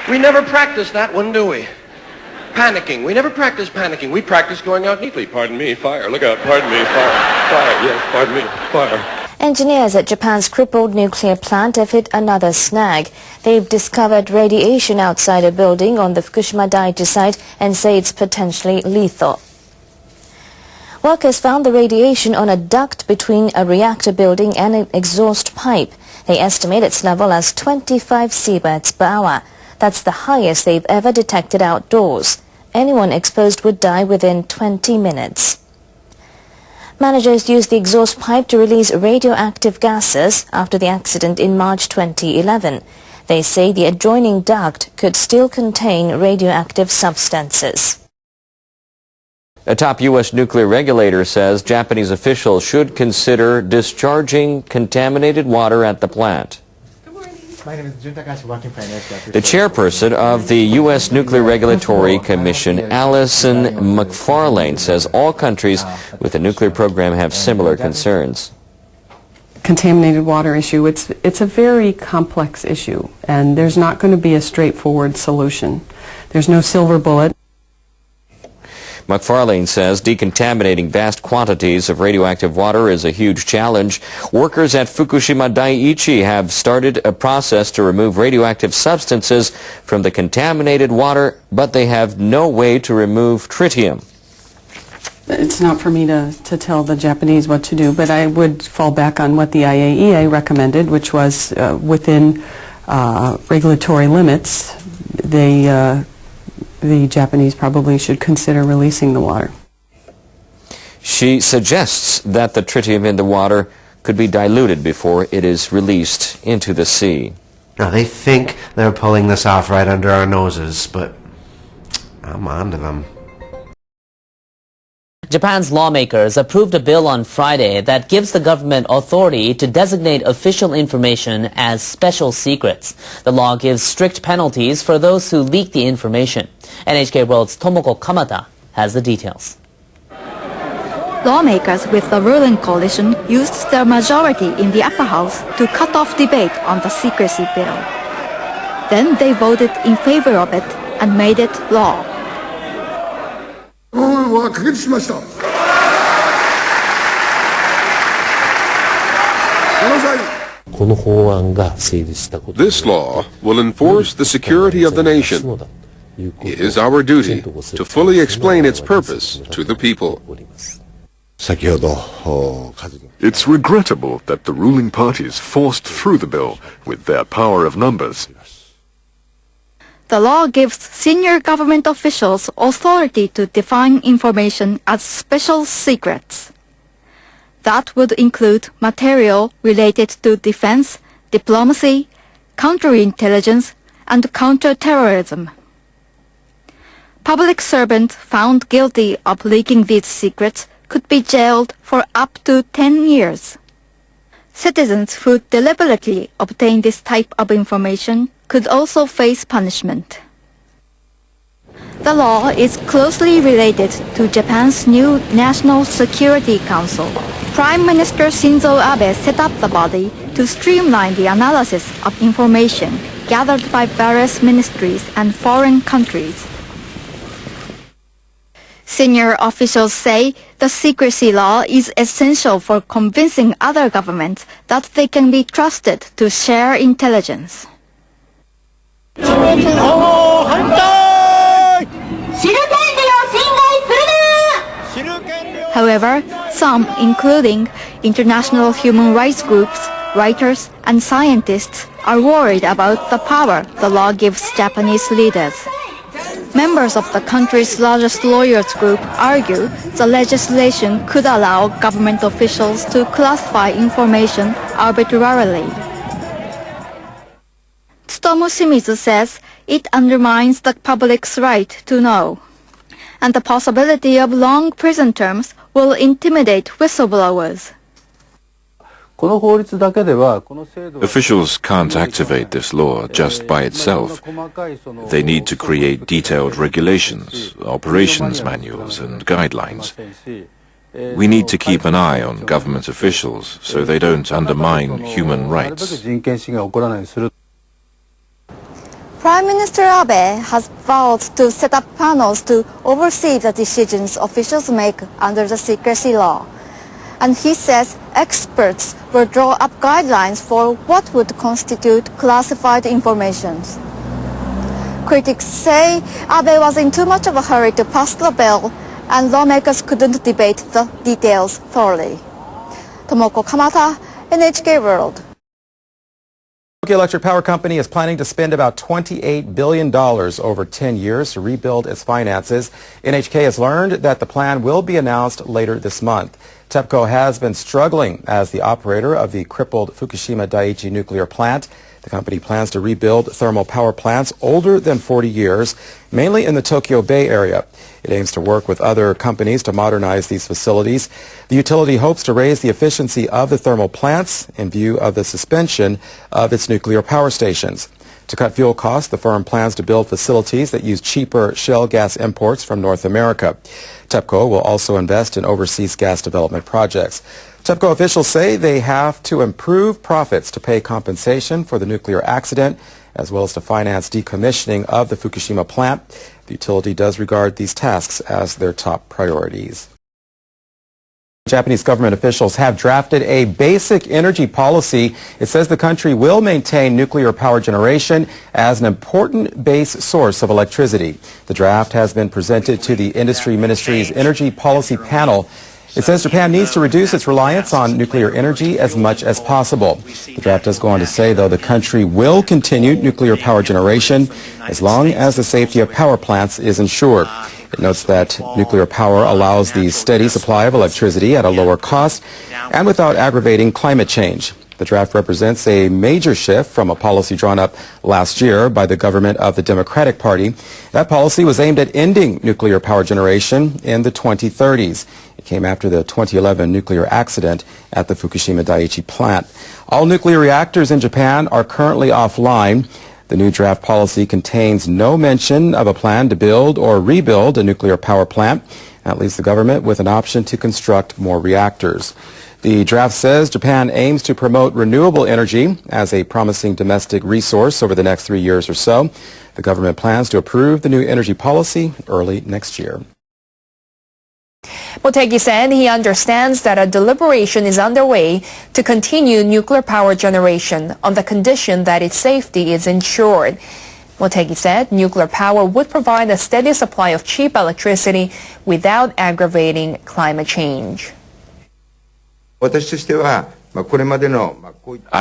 We never practice that one, do we? Panicking. We never practice panicking. We practice going out neatly. Pardon me, fire. Look out. Pardon me, fire. Fire. Yes, pardon me, fire. Engineers at Japan's crippled nuclear plant have hit another snag. They've discovered radiation outside a building on the Fukushima Daiichi site and say it's potentially lethal. Workers found the radiation on a duct between a reactor building and an exhaust pipe. They estimate its level as 25 sieverts per hour. That's the highest they've ever detected outdoors. Anyone exposed would die within 20 minutes. Managers used the exhaust pipe to release radioactive gases after the accident in March 2011. They say the adjoining duct could still contain radioactive substances. A top U.S. nuclear regulator says Japanese officials should consider discharging contaminated water at the plant. My name is Jun Takashi, working for NHK. The chairperson of the U.S. Nuclear Regulatory Commission, Allison McFarlane, says all countries with a nuclear program have similar concerns. Contaminated water issue, it's a very complex issue, and there's not going to be a straightforward solution. There's no silver bullet. McFarlane says decontaminating vast quantities of radioactive water is a huge challenge. Workers at Fukushima Daiichi have started a process to remove radioactive substances from the contaminated water, but they have no way to remove tritium. It's not for me to tell the Japanese what to do, but I would fall back on what the IAEA recommended, which was within regulatory limits, the Japanese probably should consider releasing the water. She suggests that the tritium in the water could be diluted before it is released into the sea. Now, they think they're pulling this off right under our noses, but I'm on to them. Japan's lawmakers approved a bill on Friday that gives the government authority to designate official information as special secrets. The law gives strict penalties for those who leak the information. NHK World's Tomoko Kamata has the details. Lawmakers with the ruling coalition used their majority in the upper house to cut off debate on the secrecy bill. Then they voted in favor of it and made it law. This law will enforce the security of the nation. It is our duty to fully explain its purpose to the people. It's regrettable that the ruling parties forced through the bill with their power of numbers. The law gives senior government officials authority to define information as special secrets. That would include material related to defense, diplomacy, counterintelligence, and counterterrorism. Public servants found guilty of leaking these secrets could be jailed for up to 10 years. Citizens who deliberately obtain this type of information could also face punishment. The law is closely related to Japan's new National Security Council. Prime Minister Shinzo Abe set up the body to streamline the analysis of information gathered by various ministries and foreign countries. Senior officials say the secrecy law is essential for convincing other governments that they can be trusted to share intelligence. However, some, including international human rights groups, writers, and scientists, are worried about the power the law gives Japanese leaders. Members of the country's largest lawyers group argue the legislation could allow government officials to classify information arbitrarily. Tsutomu Shimizu says it undermines the public's right to know, and the possibility of long prison terms will intimidate whistleblowers. Officials can't activate this law just by itself. They need to create detailed regulations, operations manuals, and guidelines. We need to keep an eye on government officials so they don't undermine human rights. Prime Minister Abe has vowed to set up panels to oversee the decisions officials make under the secrecy law. And he says experts will draw up guidelines for what would constitute classified information. Critics say Abe was in too much of a hurry to pass the bill, and lawmakers couldn't debate the details thoroughly. Tomoko Kamata, NHK World. Tokyo Electric Power Company is planning to spend about $28 billion over 10 years to rebuild its finances. NHK has learned that the plan will be announced later this month. TEPCO has been struggling as the operator of the crippled Fukushima Daiichi nuclear plant. The company plans to rebuild thermal power plants older than 40 years, mainly in the Tokyo Bay area. It aims to work with other companies to modernize these facilities. The utility hopes to raise the efficiency of the thermal plants in view of the suspension of its nuclear power stations. To cut fuel costs, the firm plans to build facilities that use cheaper shale gas imports from North America. TEPCO will also invest in overseas gas development projects. TEPCO officials say they have to improve profits to pay compensation for the nuclear accident, as well as to finance decommissioning of the Fukushima plant. The utility does regard these tasks as their top priorities. Japanese government officials have drafted a basic energy policy. It says the country will maintain nuclear power generation as an important base source of electricity. The draft has been presented to the Industry Ministry's Energy Policy Panel. It says Japan needs to reduce its reliance on nuclear energy as much as possible. The draft does go on to say, though, the country will continue nuclear power generation as long as the safety of power plants is ensured. It notes that nuclear power allows the steady supply of electricity at a lower cost and without aggravating climate change. The draft represents a major shift from a policy drawn up last year by the government of the Democratic Party. That policy was aimed at ending nuclear power generation in the 2030s. It came after the 2011 nuclear accident at the Fukushima Daiichi plant. All nuclear reactors in Japan are currently offline. The new draft policy contains no mention of a plan to build or rebuild a nuclear power plant. That leaves the government with an option to construct more reactors. The draft says Japan aims to promote renewable energy as a promising domestic resource over the next 3 years or so. The government plans to approve the new energy policy early next year. Motegi said he understands that a deliberation is underway to continue nuclear power generation on the condition that its safety is ensured. Motegi said nuclear power would provide a steady supply of cheap electricity without aggravating climate change. I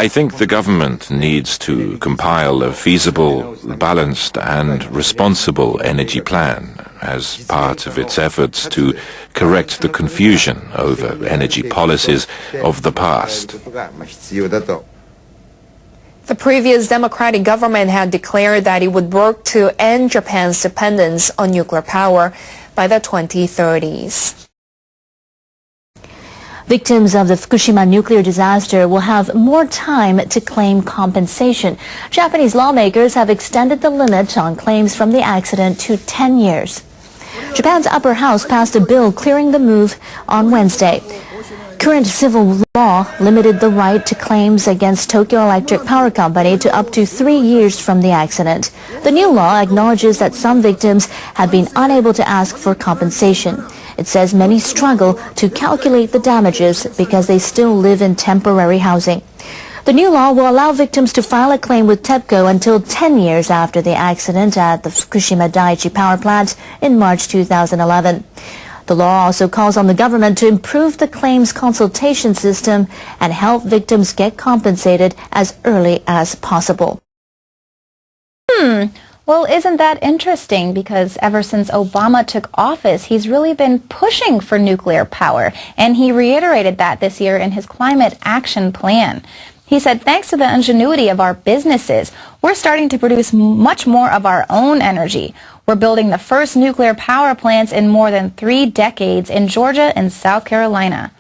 think the government needs to compile a feasible, balanced and responsible energy plan as part of its efforts to correct the confusion over energy policies of the past. The previous Democratic government had declared that it would work to end Japan's dependence on nuclear power by the 2030s. Victims of the Fukushima nuclear disaster will have more time to claim compensation. Japanese lawmakers have extended the limit on claims from the accident to 10 years. Japan's upper house passed a bill clearing the move on Wednesday. Current civil law limited the right to claims against Tokyo Electric Power Company to up to 3 years from the accident. The new law acknowledges that some victims have been unable to ask for compensation. It says many struggle to calculate the damages because they still live in temporary housing. The new law will allow victims to file a claim with TEPCO until 10 years after the accident at the Fukushima Daiichi power plant in March 2011. The law also calls on the government to improve the claims consultation system and help victims get compensated as early as possible. Well, isn't that interesting? Because ever since Obama took office, he's really been pushing for nuclear power. And he reiterated that this year in his climate action plan. He said, thanks to the ingenuity of our businesses, we're starting to produce much more of our own energy. We're building the first nuclear power plants in more than 3 decades in Georgia and South Carolina.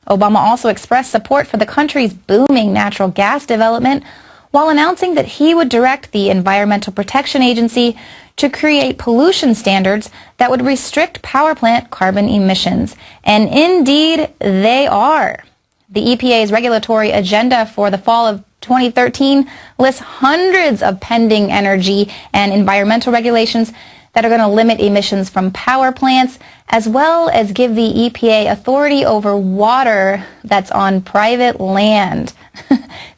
Obama also expressed support for the country's booming natural gas development, while announcing that he would direct the Environmental Protection Agency to create pollution standards that would restrict power plant carbon emissions. And indeed, they are. The EPA's regulatory agenda for the fall of 2013 lists hundreds of pending energy and environmental regulations that are going to limit emissions from power plants, as well as give the EPA authority over water that's on private land.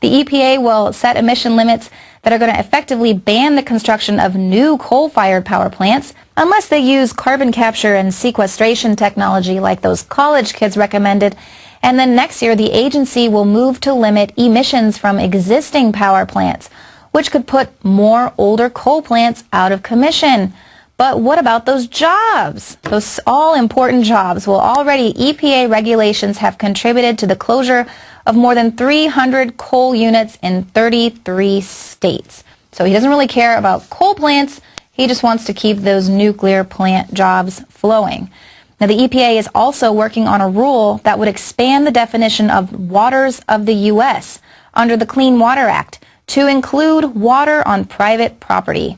The EPA will set emission limits that are going to effectively ban the construction of new coal-fired power plants unless they use carbon capture and sequestration technology like those college kids recommended. And then next year, the agency will move to limit emissions from existing power plants, which could put more older coal plants out of commission. But what about those jobs? Those all-important jobs? Well, already EPA regulations have contributed to the closure of more than 300 coal units in 33 states. So he doesn't really care about coal plants. He just wants to keep those nuclear plant jobs flowing. Now, the EPA is also working on a rule that would expand the definition of waters of the U.S. under the Clean Water Act to include water on private property.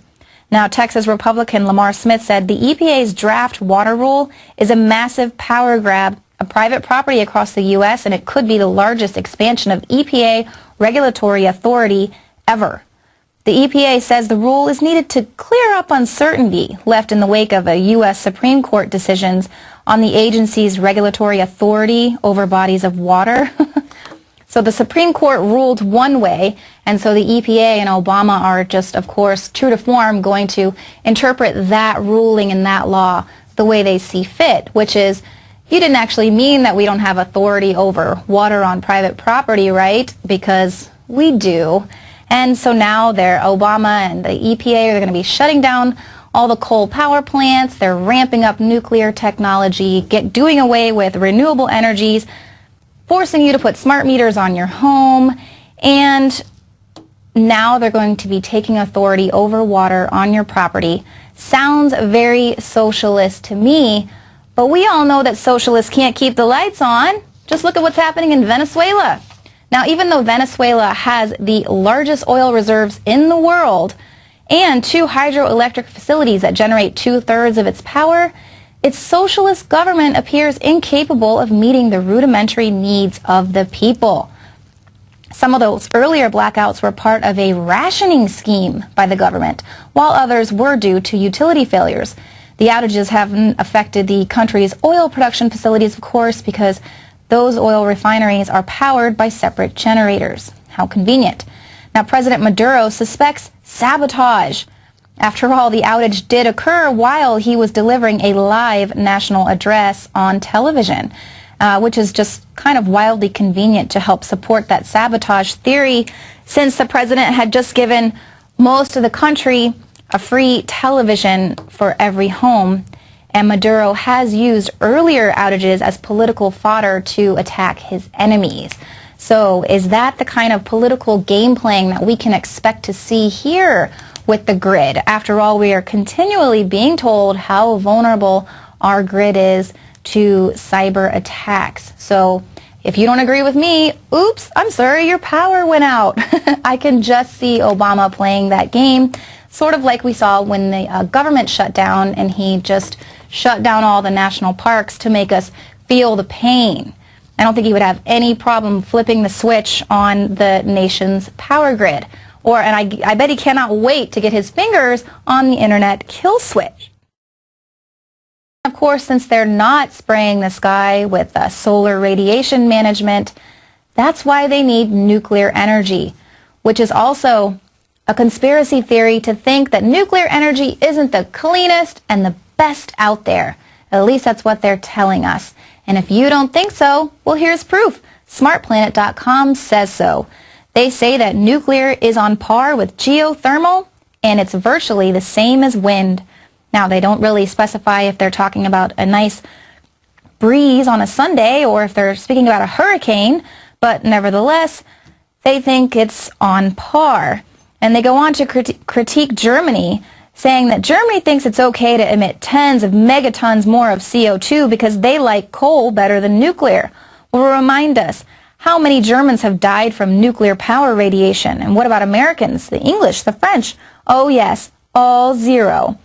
Now, Texas Republican Lamar Smith said the EPA's draft water rule is a massive power grab of private property across the U.S., and it could be the largest expansion of EPA regulatory authority ever. The EPA says the rule is needed to clear up uncertainty left in the wake of a U.S. Supreme Court decisions on the agency's regulatory authority over bodies of water. So the Supreme Court ruled one way, and so the EPA and Obama are just, of course, true to form, going to interpret that ruling and that law the way they see fit, which is, you didn't actually mean that we don't have authority over water on private property, right? Because we do. And so now Obama and the EPA are going to be shutting down all the coal power plants. They're ramping up nuclear technology, doing away with renewable energies, forcing you to put smart meters on your home, and now they're going to be taking authority over water on your property. Sounds very socialist to me, but we all know that socialists can't keep the lights on. Just look at what's happening in Venezuela. Now, even though Venezuela has the largest oil reserves in the world and 2 hydroelectric facilities that generate 2/3 of its power, its socialist government appears incapable of meeting the rudimentary needs of the people. Some of those earlier blackouts were part of a rationing scheme by the government, while others were due to utility failures. The outages haven't affected the country's oil production facilities, of course, because those oil refineries are powered by separate generators. How convenient. Now, President Maduro suspects sabotage. After all, the outage did occur while he was delivering a live national address on television, which is just kind of wildly convenient to help support that sabotage theory, since the president had just given most of the country a free television for every home. And Maduro has used earlier outages as political fodder to attack his enemies. So is that the kind of political game playing that we can expect to see here with the grid? After all, we are continually being told how vulnerable our grid is to cyber attacks. So if you don't agree with me, oops, I'm sorry, your power went out. I can just see Obama playing that game, sort of like we saw when the government shut down and he just shut down all the national parks to make us feel the pain. I don't think he would have any problem flipping the switch on the nation's power grid. And I bet he cannot wait to get his fingers on the internet kill switch. Of course, since they're not spraying the sky with solar radiation management, that's why they need nuclear energy, which is also a conspiracy theory to think that nuclear energy isn't the cleanest and the best out there. At least that's what they're telling us. And if you don't think so, well, here's proof. SmartPlanet.com says so. They say that nuclear is on par with geothermal, and it's virtually the same as wind. Now, they don't really specify if they're talking about a nice breeze on a Sunday or if they're speaking about a hurricane, but nevertheless, they think it's on par. And they go on to critique Germany, saying that Germany thinks it's okay to emit tens of megatons more of CO2 because they like coal better than nuclear. Well, remind us, how many Germans have died from nuclear power radiation? And what about Americans, the English, the French? Oh yes, all zero.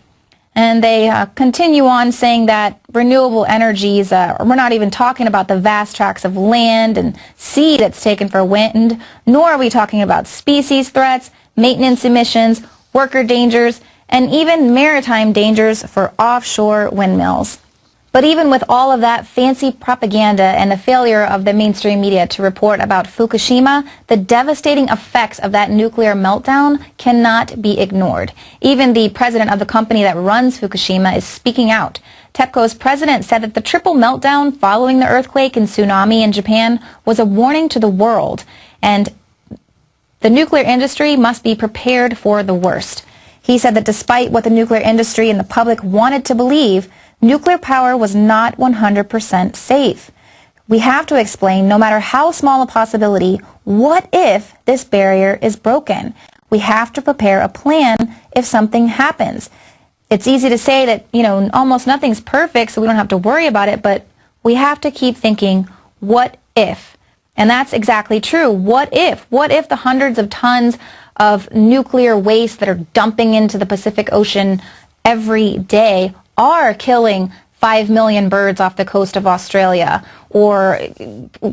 And they continue on saying that renewable energies, we're not even talking about the vast tracts of land and sea that's taken for wind, nor are we talking about species threats, maintenance emissions, worker dangers, and even maritime dangers for offshore windmills. But even with all of that fancy propaganda and the failure of the mainstream media to report about Fukushima, the devastating effects of that nuclear meltdown cannot be ignored. Even the president of the company that runs Fukushima is speaking out. TEPCO's president said that the triple meltdown following the earthquake and tsunami in Japan was a warning to the world, and the nuclear industry must be prepared for the worst. He said that despite what the nuclear industry and the public wanted to believe, nuclear power was not 100% safe. We have to explain, no matter how small a possibility, what if this barrier is broken? We have to prepare a plan if something happens. It's easy to say that, almost nothing's perfect, so we don't have to worry about it, but we have to keep thinking, what if? And that's exactly true. What if? What if the hundreds of tons of nuclear waste that are dumping into the Pacific Ocean every day are killing 5 million birds off the coast of Australia, or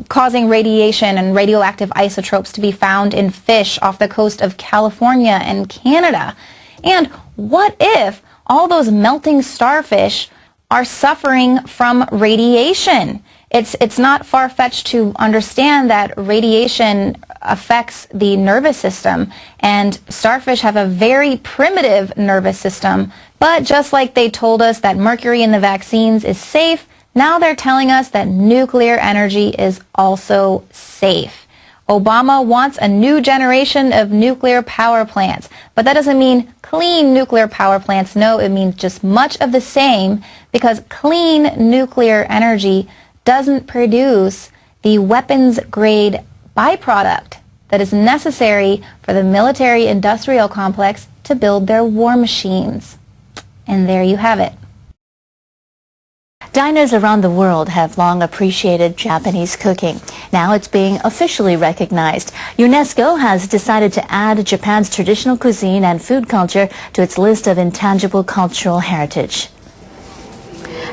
causing radiation and radioactive isotopes to be found in fish off the coast of California and Canada? And what if all those melting starfish are suffering from radiation? It's not far-fetched to understand that radiation affects the nervous system, and starfish have a very primitive nervous system. But just like they told us that mercury in the vaccines is safe, now they're telling us that nuclear energy is also safe. Obama wants a new generation of nuclear power plants, but that doesn't mean clean nuclear power plants. No, it means just much of the same, because clean nuclear energy doesn't produce the weapons-grade byproduct that is necessary for the military-industrial complex to build their war machines. And there you have it. Diners around the world have long appreciated Japanese cooking. Now it's being officially recognized. UNESCO has decided to add Japan's traditional cuisine and food culture to its list of intangible cultural heritage.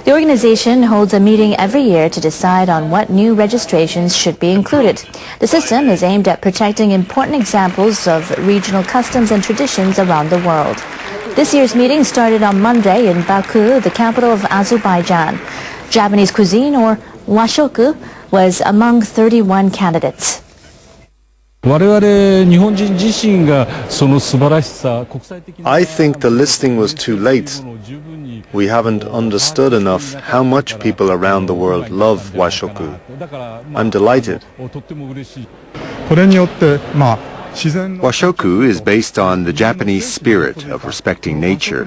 The organization holds a meeting every year to decide on what new registrations should be included. The system is aimed at protecting important examples of regional customs and traditions around the world. This year's meeting started on Monday in Baku, the capital of Azerbaijan. Japanese cuisine, or washoku, was among 31 candidates. I think the listing was too late. We haven't understood enough how much people around the world love washoku. I'm delighted. Washoku is based on the Japanese spirit of respecting nature.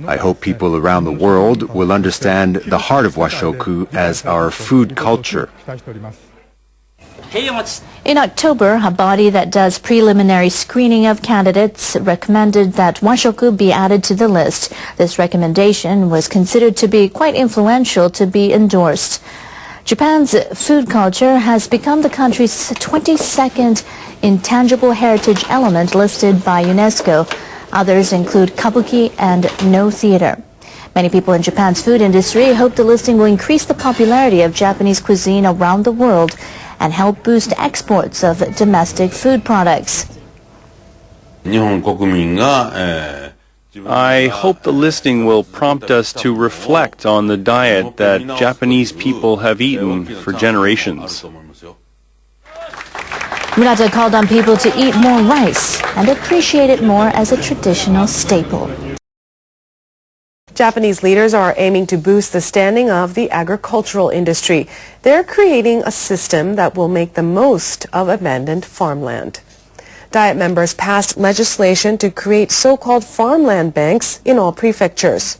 I hope people around the world will understand the heart of washoku as our food culture. In October, a body that does preliminary screening of candidates recommended that washoku be added to the list. This recommendation was considered to be quite influential to be endorsed. Japan's food culture has become the country's 22nd intangible heritage element listed by UNESCO. Others include kabuki and no theater. Many people in Japan's food industry hope the listing will increase the popularity of Japanese cuisine around the world and help boost exports of domestic food products. I hope the listing will prompt us to reflect on the diet that Japanese people have eaten for generations. Murata called on people to eat more rice and appreciate it more as a traditional staple. Japanese leaders are aiming to boost the standing of the agricultural industry. They're creating a system that will make the most of abandoned farmland. Diet members passed legislation to create so-called farmland banks in all prefectures.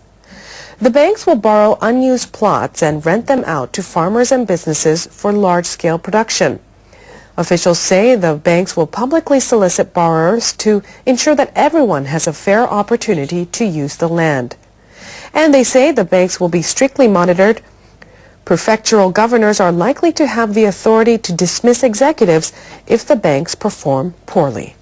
The banks will borrow unused plots and rent them out to farmers and businesses for large-scale production. Officials say the banks will publicly solicit borrowers to ensure that everyone has a fair opportunity to use the land. And they say the banks will be strictly monitored. Prefectural governors are likely to have the authority to dismiss executives if the banks perform poorly.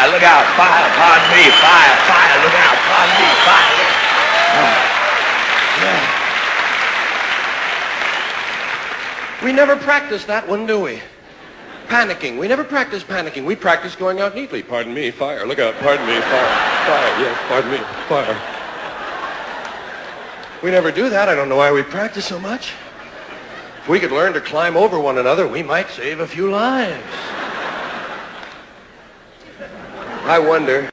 Look out, fire, pardon me, fire, fire, look out, pardon me, fire. We never practice that one, do we? Panicking. We never practice panicking. We practice going out neatly. Pardon me, fire. Look out, pardon me, fire. Fire, yes, pardon me, fire. We never do that. I don't know why we practice so much. If we could learn to climb over one another, we might save a few lives. I wonder...